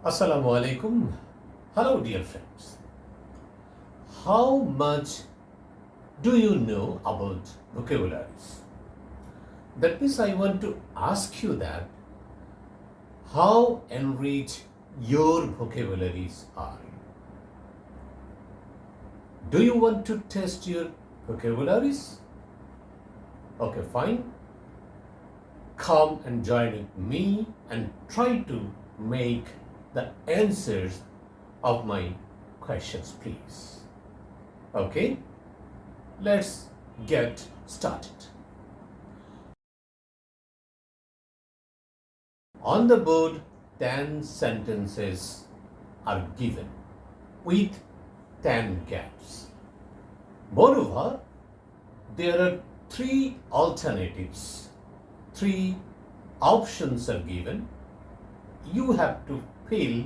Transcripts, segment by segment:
Assalamu alaikum. Hello, dear friends. How much do you know about vocabularies? That means I want to ask you that how enriched your vocabularies are. Do you want to test your vocabularies? Okay, fine. Come and join with me and try to make the answers of my questions, please. Okay, let's get started. On the board, 10 sentences are given with 10 gaps. Moreover, there are 3 alternatives, 3 options are given. You have to fill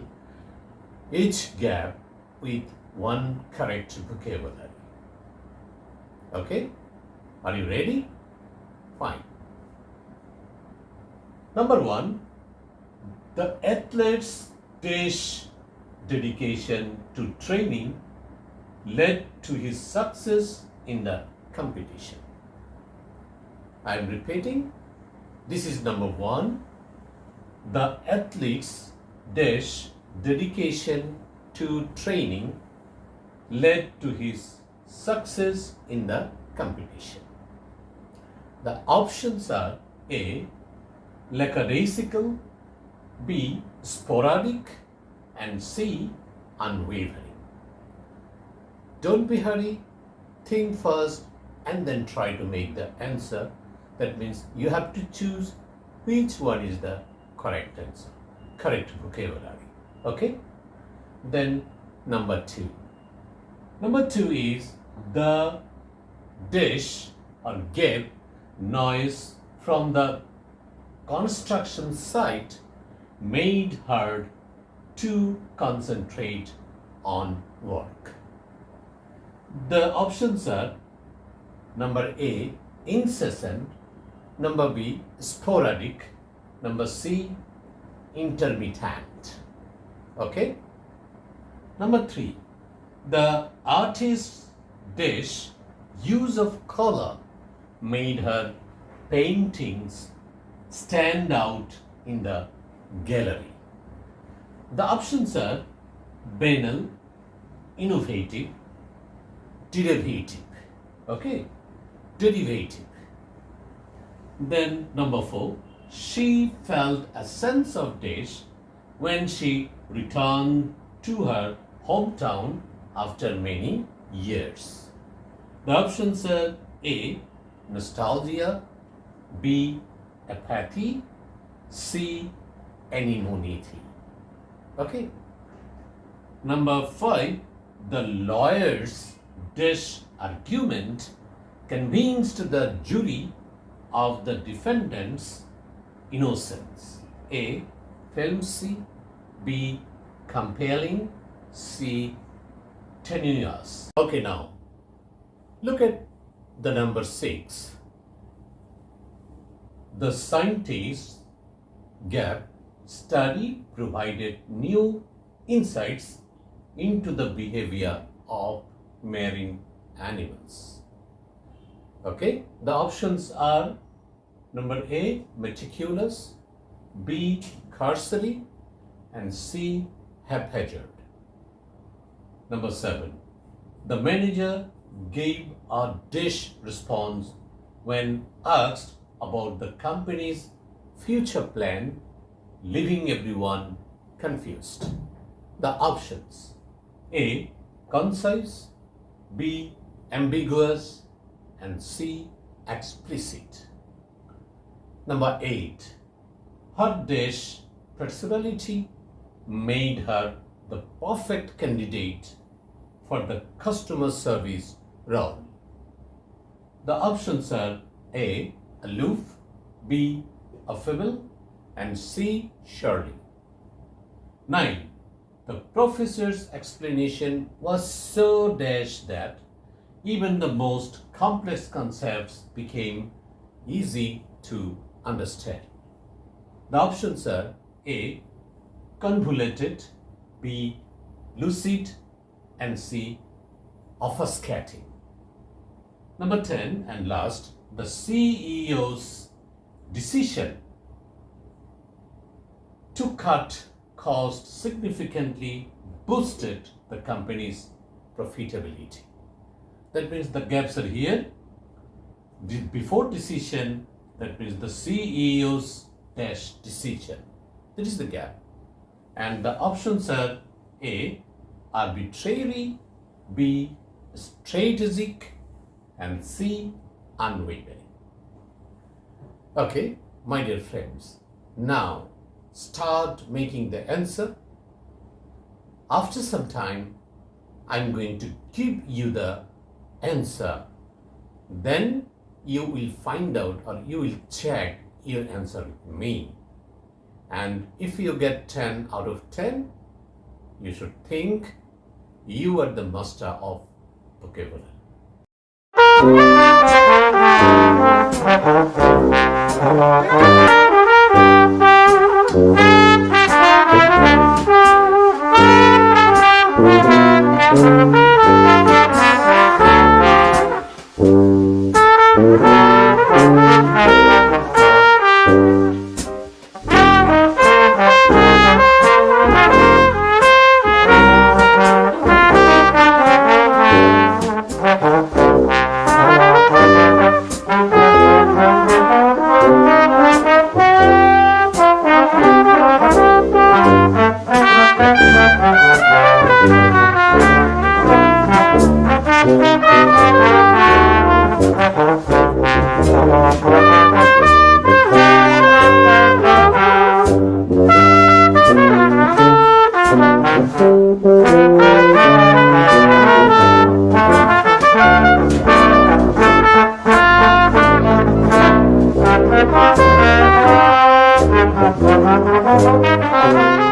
each gap with one correct vocabulary. Okay? Are you ready? Fine. Number 1, the athlete's dedication to training led to his success in the competition. I am repeating. This is number 1. The athlete's dedication to training led to his success in the competition. The options are A, lackadaisical, B, sporadic, and C, unwavering. Don't be hurry, think first and then try to make the answer. That means you have to choose which one is the correct answer, correct vocabulary. Okay? Then number 2. Number 2 is the dish or gap noise from the construction site made her to concentrate on work. The options are number A, incessant, number B, sporadic, number C, intermittent. Okay? Number 3, the artist's use of color made her paintings stand out in the gallery. The options are banal, innovative, derivative. Okay? Derivative. Then number 4, she felt a sense of dash when she returned to her hometown after many years. The options are A, nostalgia, B, apathy, C, anonymity. Okay. Number 5, the lawyer's argument convinced the jury of the defendant's innocence. A, flimsy, B, compelling, C, tenuous. Okay, now look at the number 6. The scientist's gap study provided new insights into the behavior of marine animals. Okay, the options are number A, meticulous, B, cursory, and C, haphazard. Number 7, the manager gave a response when asked about the company's future plan, leaving everyone confused. The options: A, concise, B, ambiguous, and C, explicit. Number 8, her personality made her the perfect candidate for the customer service role. The options are A, aloof, B, affable, and C, surely. 9, the professor's explanation was so that even the most complex concepts became easy to understand. The options are A, convoluted, B. lucid, and C. obfuscating. Number 10 and last, the CEO's decision to cut cost significantly boosted the company's profitability. That means the gaps are here. Before decision, that means the CEO's dash decision. That is the gap. And the options are A. arbitrary, B. strategic, and C. unwavering. Okay, my dear friends, now start making the answer. After some time, I'm going to give you the answer. Then you will find out, or you will check your answer with me. And if you get 10 out of 10, you should think you are the master of vocabulary. Thank you.